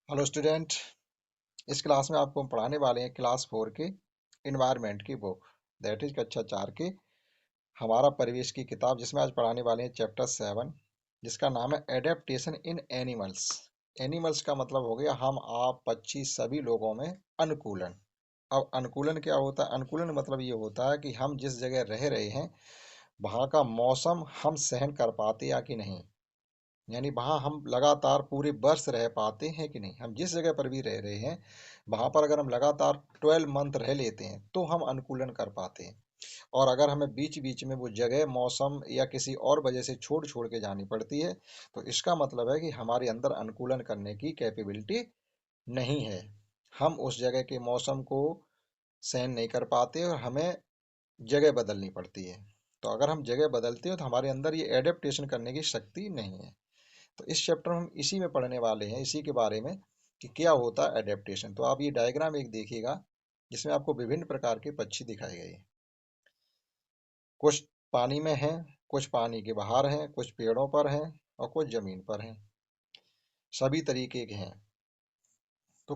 Hello student. इस class में आपको हम पढ़ाने वाले हैं क्लास 4 के इन्वायरमेंट की बुक, दैट इज कक्षा 4 की हमारा परिवेश की किताब, जिसमें आज पढ़ाने वाले हैं चैप्टर 7, जिसका नाम है एडेप्टेशन इन एनिमल्स। एनिमल्स का मतलब हो गया हम, आप, पक्षी, सभी लोगों में अनुकूलन। अब अनुकूलन क्या होता है? अनुकूलन मतलब ये होता है कि हम जिस जगह रह रहे हैं वहाँ का मौसम हम सहन कर पाते या कि नहीं। यानी वहाँ हम लगातार पूरे वर्ष रह पाते हैं कि नहीं। हम जिस जगह पर भी रह रहे हैं वहाँ पर अगर हम लगातार 12 मंथ रह लेते हैं तो हम अनुकूलन कर पाते हैं। और अगर हमें बीच बीच में वो जगह मौसम या किसी और वजह से छोड़ छोड़ के जानी पड़ती है तो इसका मतलब है कि हमारे अंदर अनुकूलन करने की कैपेबिलिटी नहीं है। हम उस जगह के मौसम को सहन नहीं कर पाते और हमें जगह बदलनी पड़ती है। तो अगर हम जगह बदलते हैं तो हमारे अंदर ये एडेप्टेशन करने की शक्ति नहीं है। तो इस चैप्टर में हम इसी में पढ़ने वाले हैं, इसी के बारे में कि क्या होता है एडेप्टेशन। तो आप ये डायग्राम एक देखिएगा जिसमें आपको विभिन्न प्रकार के पक्षी दिखाए गए हैं। कुछ पानी में हैं, कुछ पानी के बाहर हैं, कुछ पेड़ों पर हैं और कुछ जमीन पर हैं। सभी तरीके के हैं। तो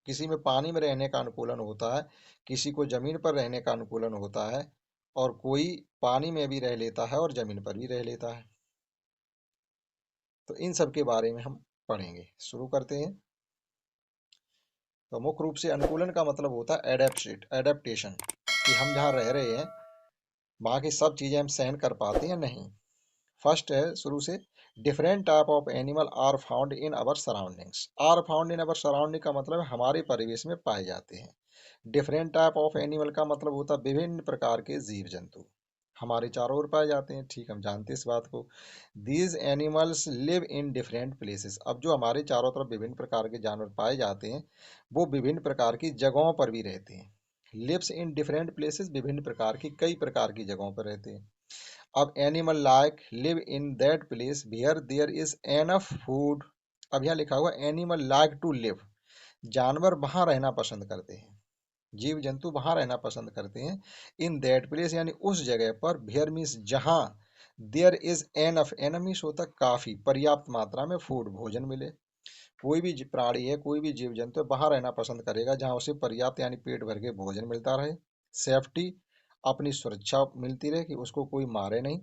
किसी में पानी में रहने का अनुकूलन होता है, किसी को जमीन पर रहने का अनुकूलन होता है और कोई पानी में भी रह लेता है और जमीन पर भी रह लेता है। तो इन सब के बारे में हम पढ़ेंगे। शुरू करते हैं। तो मुख्य रूप से अनुकूलन का मतलब होता है एडेप्टेशन, कि हम जहाँ रह रहे हैं वहाँ की सब चीज़ें हम सहन कर पाते हैं या नहीं। फर्स्ट है शुरू से, different type of animal are found in our surroundings. Are found in our surrounding का मतलब है हमारे परिवेश में पाए जाते हैं। डिफरेंट टाइप ऑफ एनिमल का मतलब होता है विभिन्न प्रकार के जीव जंतु हमारे चारों ओर पाए जाते हैं। ठीक, हम जानते हैं इस बात को। These animals live in different places. अब जो हमारे चारों तरफ विभिन्न प्रकार के जानवर पाए जाते हैं वो विभिन्न प्रकार की जगहों पर भी रहते हैं। लिव्स इन डिफरेंट प्लेसेस, विभिन्न प्रकार की कई प्रकार की जगहों पर रहते हैं। अब animal like live in that place where there is enough food. अब यहाँ लिखा हुआ एनिमल लाइक टू लिव, जानवर वहां रहना पसंद करते हैं, जीव जंतु वहां रहना पसंद करते हैं। इन दैट प्लेस यानी उस जगह पर, वेयर मीन्स जहां, there is enough, enough means होता है काफी, पर्याप्त मात्रा में फूड, भोजन मिले। कोई भी प्राणी है, कोई भी जीव जंतु है वहां रहना पसंद करेगा जहां उसे पर्याप्त यानी पेट भर के भोजन मिलता रहे। सेफ्टी, अपनी सुरक्षा मिलती रहे कि उसको कोई मारे नहीं।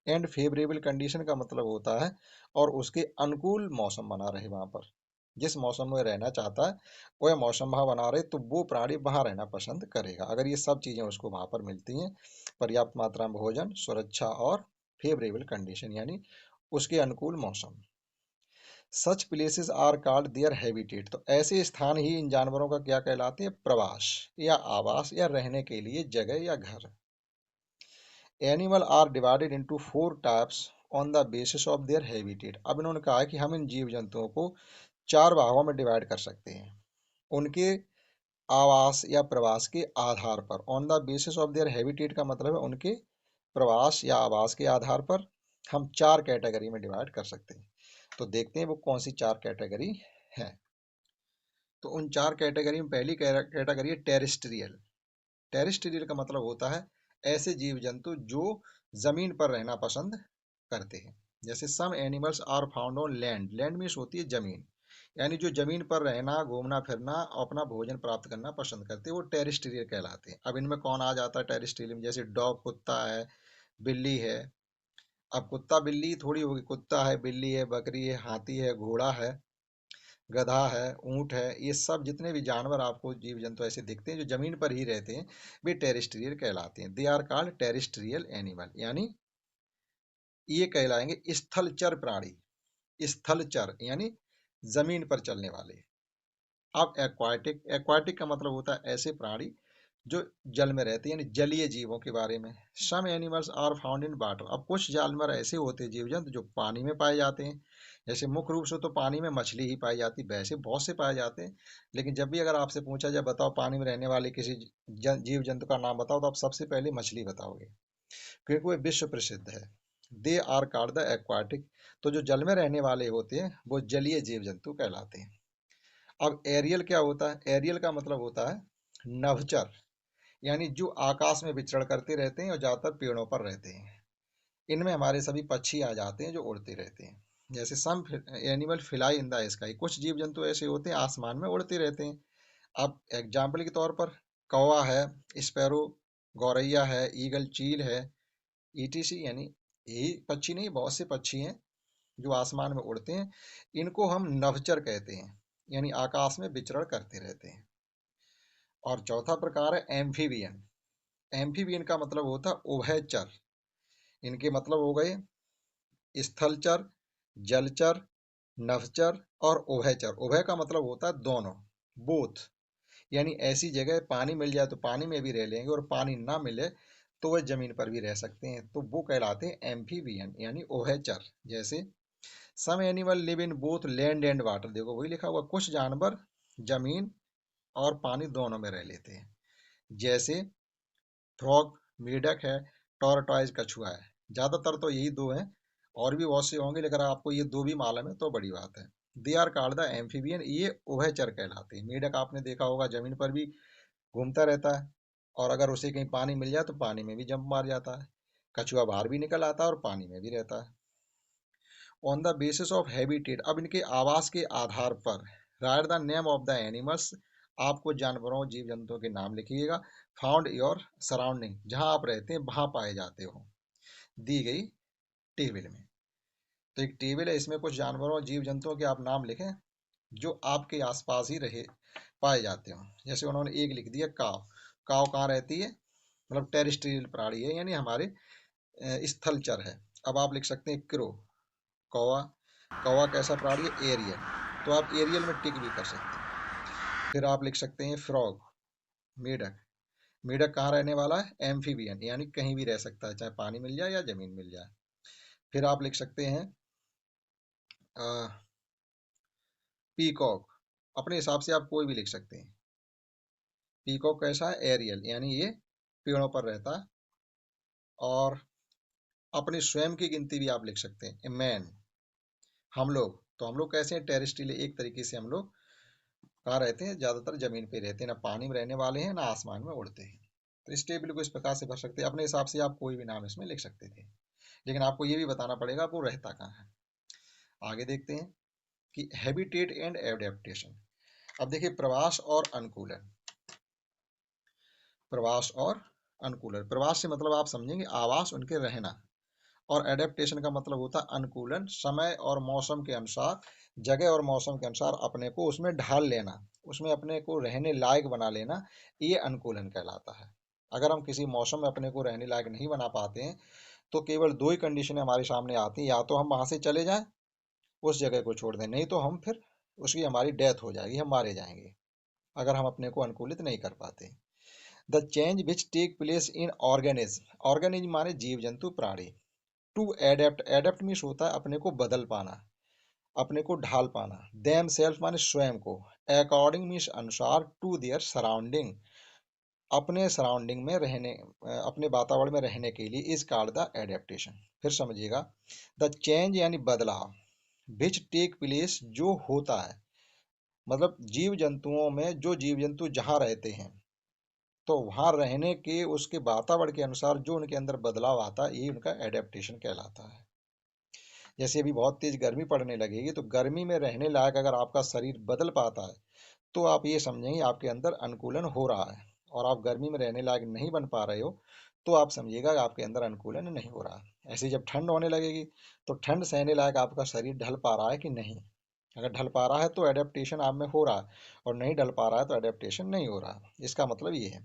एंड फेवरेबल कंडीशन का मतलब होता है और उसके अनुकूल मौसम बना रहे वहां पर। जिस मौसम में रहना चाहता है वह मौसम वहां बना रहे तो वो प्राणी वहां रहना पसंद करेगा अगर ये सब चीजें उसको वहां पर मिलती हैं। पर्याप्त मात्रा में भोजन, सुरक्षा और फेवरेबल कंडीशन यानी उसके अनुकूल मौसम। Such places are called their habitat. तो ऐसे स्थान ही इन जानवरों का क्या कहलाते हैं? प्रवास या आवास या रहने के लिए जगह या घर। Animal are divided into 4 types on the basis of their habitat. अब इन्होंने कहा है कि हम इन जीव जंतुओं को 4 भागों में डिवाइड कर सकते हैं उनके आवास या प्रवास के आधार पर। On the basis of their habitat का मतलब है उनके प्रवास या आवास के आधार पर हम 4 कैटेगरी में डिवाइड कर सकते हैं। तो देखते हैं वो कौन सी 4 कैटेगरी है। तो उन 4 कैटेगरी में पहली कैटेगरी है टेरेस्ट्रियल। टेरेस्ट्रियल का मतलब होता है ऐसे जीव जंतु जो जमीन पर रहना पसंद करते हैं। जैसे some animals are found on land. Land means होती है जमीन, यानी जो जमीन पर रहना, घूमना फिरना और अपना भोजन प्राप्त करना पसंद करते हैं वो टेरेस्ट्रियल कहलाते हैं। अब इनमें कौन आ जाता है टेरेस्ट्रियल में? जैसे डॉग, कुत्ता है, बिल्ली है। अब कुत्ता बिल्ली थोड़ी होगी, कुत्ता है, बिल्ली है, बकरी है, हाथी है, घोड़ा है, गधा है, ऊंट है। ये सब जितने भी जानवर आपको जीव जंतु ऐसे दिखते हैं जो जमीन पर ही रहते हैं वे टेरेस्ट्रियल कहलाते हैं। They are called terrestrial animal, यानी ये कहलाएंगे स्थलचर प्राणी। स्थलचर यानी जमीन पर चलने वाले। अब एक्वाटिक, एक्वाटिक का मतलब होता है ऐसे प्राणी जो जल में रहते हैं, यानी जलीय जीवों के बारे में। Some animals are found in water. अब कुछ जानवर ऐसे होते हैं जीव जंतु जो पानी में पाए जाते हैं। जैसे मुख्य रूप से तो पानी में मछली ही पाई जाती है, वैसे बहुत से पाए जाते हैं। लेकिन जब भी अगर आपसे पूछा जाए बताओ पानी में रहने वाले किसी जीव जंतु का नाम बताओ तो आप सबसे पहले मछली बताओगे क्योंकि वो विश्व प्रसिद्ध है। They are called the aquatic. तो जो जल में रहने वाले होते हैं वो जलीय जीव जंतु कहलाते हैं। अब एरियल क्या होता है? एरियल का मतलब होता है नभचर, यानी जो आकाश में विचरण करते रहते हैं और ज्यादातर पेड़ों पर रहते हैं। इनमें हमारे सभी पक्षी आ जाते हैं जो उड़ते रहते हैं। जैसे some animal fly in the sky, कुछ जीव जंतु ऐसे होते हैं आसमान में उड़ते रहते हैं। अब एग्जाम्पल के तौर पर कौवा है, स्पैरो, गौरैया है, ईगल, चील है, ईटीसी, यानी यही पक्षी नहीं, बहुत से पक्षी हैं जो आसमान में उड़ते हैं। इनको हम नभचर कहते हैं, यानी आकाश में विचरण करते रहते हैं। और चौथा प्रकार है एम्फीबियन। एम्फीबियन का मतलब होता है उभयचर। इनके मतलब हो गए स्थलचर, जलचर, नभचर और उभयचर। उभय का मतलब होता है दोनों, बोथ, यानी ऐसी जगह पानी मिल जाए तो पानी में भी रह लेंगे और पानी ना मिले तो वह जमीन पर भी रह सकते हैं, तो वो कहलाते हैं एम्फीबियन यानी उभयचर। जैसे some animal live in both land and water, देखो वही लिखा हुआ, कुछ जानवर जमीन और पानी दोनों में रह लेते हैं। जैसे फ्रॉग, मेढक है, टॉर्टॉइज कछुआ है। ज्यादातर तो यही दो हैं, और भी बहुत से होंगे, लेकिन आपको ये दो भी मालूम है तो बड़ी बात है। They are called the amphibian, ये उभयचर कहलाते हैं। मेढक आपने देखा होगा जमीन पर भी घूमता रहता है, और अगर उसे कहीं पानी मिल जाए तो पानी में भी जंप मार जाता है। कछुआ बाहर भी निकल आता है और पानी में भी रहता है। On the basis of habitat, अब इनके आवास के आधार पर right the name of the animals, आपको जानवरों जीव जंतुओं के नाम लिखिएगा। फाउंड योर सराउंडिंग, जहां आप रहते हैं वहां पाए जाते हो, दी गई टेबल में। तो एक टेबल है, इसमें कुछ जानवरों जीव जंतुओं के आप नाम लिखें जो आपके आसपास ही रहे पाए जाते हो। जैसे उन्होंने एक लिख दिया काव। काव कहाँ रहती है, मतलब टेरिस्ट्रियल प्राणी है, यानी हमारे स्थलचर है। अब आप लिख सकते हैं क्रो, कौवा। कौवा कैसा प्राणी है, एरियल, तो आप एरियल में टिक भी कर सकते हैं। फिर आप लिख सकते हैं फ्रॉग, मेढक। मेढक कहाँ रहने वाला है, एम्फीबियन, यानी कहीं भी रह सकता है, चाहे पानी मिल जाए या जमीन मिल जाए। फिर आप लिख सकते हैं पीकॉक, अपने हिसाब से आप कोई भी लिख सकते हैं। पीकॉक कैसा है, एरियल, यानी ये पेड़ों पर रहता है। और अपनी स्वयं की गिनती भी आप लिख सकते हैं, मैन, हम लोग। तो हम लोग कैसे हैं, टेरेस्ट्रियल, एक तरीके से हम लोग कहाँ रहते हैं, ज्यादातर जमीन पे रहते हैं, ना पानी में रहने वाले हैं ना आसमान में उड़ते हैं। तो इस टेबल को इस प्रकार से भर सकते हैं, अपने हिसाब से आप कोई भी नाम इसमें लिख सकते थे, लेकिन आपको ये भी बताना पड़ेगा वो रहता कहाँ है। आगे देखते हैं कि हैबिटेट एंड एडेप्टेशन। अब देखिए प्रवास और अनुकूलन। प्रवास और अनुकूलन, प्रवास से मतलब आप समझेंगे आवास, उनके रहना। और एडेप्टेशन का मतलब होता है अनुकूलन, समय और मौसम के अनुसार, जगह और मौसम के अनुसार अपने को उसमें ढाल लेना, उसमें अपने को रहने लायक बना लेना, ये अनुकूलन कहलाता है। अगर हम किसी मौसम में अपने को रहने लायक नहीं बना पाते हैं तो केवल दो ही कंडीशन हमारे सामने आती हैं, या तो हम वहां से चले जाएं, उस जगह को छोड़ दें, नहीं तो हम फिर उसकी हमारी डेथ हो जाएगी, हम मारे जाएंगे अगर हम अपने को अनुकूलित नहीं कर पाते। The change which take place in organism, organism माने जीव जंतु प्राणी। टू एडेप्ट, एडेप्ट मीन्स होता है अपने को बदल पाना, अपने को ढाल पाना। देम सेल्फ माने स्वयं को। अकॉर्डिंग मीन्स अनुसार। टू देयर सराउंडिंग, अपने सराउंडिंग में रहने, अपने वातावरण में रहने के लिए इज कॉल्ड द एडेप्टेशन। फिर समझिएगा, द चेंज यानी बदलाव, विच टेक प्लेस जो होता है, मतलब जीव जंतुओं में, जो जीव जंतु जहाँ रहते हैं तो वहां रहने के उसके वातावरण के अनुसार जो उनके अंदर बदलाव आता है, ये उनका एडेप्टेशन कहलाता है। जैसे अभी बहुत तेज गर्मी पड़ने लगेगी तो गर्मी में रहने लायक अगर आपका शरीर बदल पाता है तो आप ये समझेंगे आपके अंदर अनुकूलन हो रहा है। और आप गर्मी में रहने लायक नहीं बन पा रहे हो तो आप समझिएगा कि आपके अंदर अनुकूलन नहीं हो रहा है। ऐसे ही जब ठंड होने लगेगी तो ठंड सहने लायक आपका शरीर ढल पा रहा है कि नहीं। अगर ढल पा रहा है तो एडेप्टेशन आप में हो रहा है, और नहीं ढल पा रहा है तो एडेप्टेशन नहीं हो रहा। इसका मतलब ये है।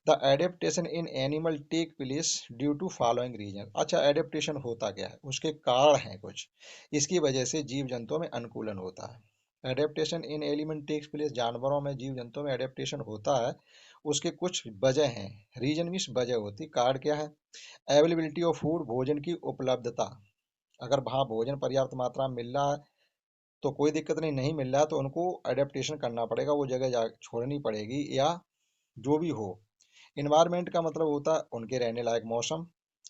The adaptation in animal take place due to following reason. अच्छा, एडेप्टेशन होता क्या है, उसके कारण हैं कुछ, इसकी वजह से जीव जंतुओं में अनुकूलन होता है। Adaptation in element takes place, जानवरों में जीव जंतुओं में एडेप्टेशन होता है, उसके कुछ वजह हैं। रीजन मीन्स वजह होती, कारण क्या है, अवेलेबिलिटी ऑफ फूड, भोजन की उपलब्धता। अगर वहाँ भोजन पर्याप्त मात्रा में मिल रहा है तो कोई दिक्कत नहीं, नहीं मिल रहा है तो उनको एडेप्टेशन करना पड़ेगा, वो जगह छोड़नी पड़ेगी, या जो भी हो। इन्वायरमेंट का मतलब होता है उनके रहने लायक मौसम।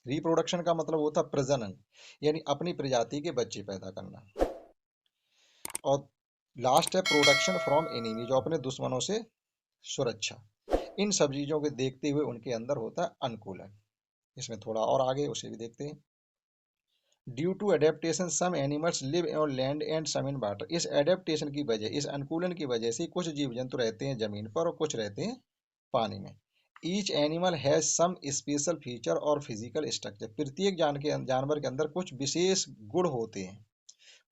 रिप्रोडक्शन का मतलब होता है प्रजनन, यानी अपनी प्रजाति के बच्चे पैदा करना। और लास्ट है प्रोटेक्शन फ्रॉम एनिमी, जो अपने दुश्मनों से सुरक्षा। इन सब चीजों को देखते हुए उनके अंदर होता है अनुकूलन। इसमें थोड़ा और आगे उसे भी देखते हैं। Due to adaptation some animals live on land and some in water. इस एडेप्टेशन की वजह, इस अनुकूलन की वजह से कुछ जीव जंतु रहते हैं जमीन पर और कुछ रहते हैं पानी में। Each animal has some special feature और फिजिकल स्ट्रक्चर। प्रत्येक जानवर के अंदर कुछ विशेष गुण होते हैं,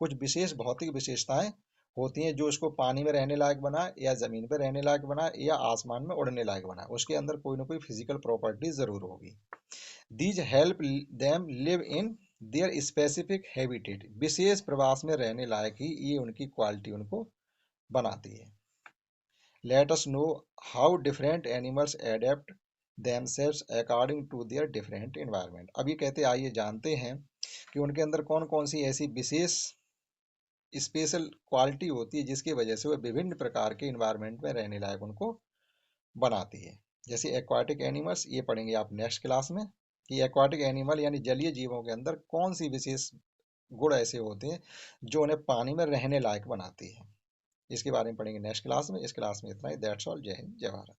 कुछ विशेष भौतिक विशेषताएं होती हैं जो उसको पानी में रहने लायक बना, या जमीन पर रहने लायक बना, या आसमान में उड़ने लायक बना। उसके अंदर कोई ना कोई फिजिकल प्रॉपर्टी जरूर होगी। These help them live in their specific habitat. विशेष प्रवास में रहने लायक ही ये उनकी क्वालिटी उनको बनाती है। Let us know how different animals adapt themselves according to their different environment। अभी कहते आइए जानते हैं कि उनके अंदर कौन कौन सी ऐसी विशेष स्पेशल क्वालिटी होती है जिसकी वजह से वो विभिन्न प्रकार के इन्वायरमेंट में रहने लायक उनको बनाती है। जैसे एक्वाटिक एनिमल्स, ये पढ़ेंगे आप नेक्स्ट क्लास में कि एक्वाटिक एनिमल यानी जलीय जीवों के अंदर कौन सी विशेष गुण ऐसे होते हैं जो उन्हें पानी में रहने लायक बनाती है। इसके बारे में पढ़ेंगे नेक्स्ट क्लास में। इस क्लास में इतना ही। That's all. जय हिंद, जय भारत।